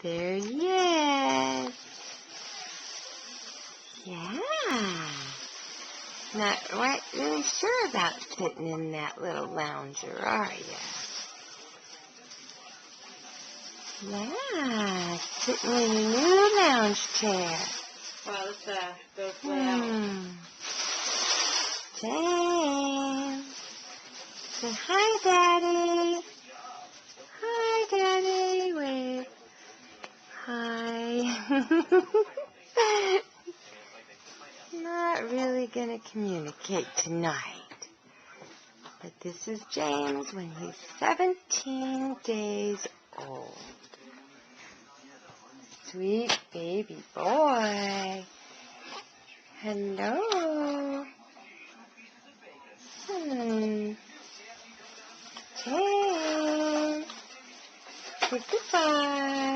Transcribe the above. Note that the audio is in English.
There he is. Yeah. Not quite really sure about sitting in that little lounger, are you? Yeah, sitting in a new lounge chair. Well, let's go play out. James. Say hi, Daddy. Hi, Daddy. Wave. Hi. Not really gonna communicate tonight. But this is James when he's 17 days old. Sweet baby boy. Hello. James. Say goodbye.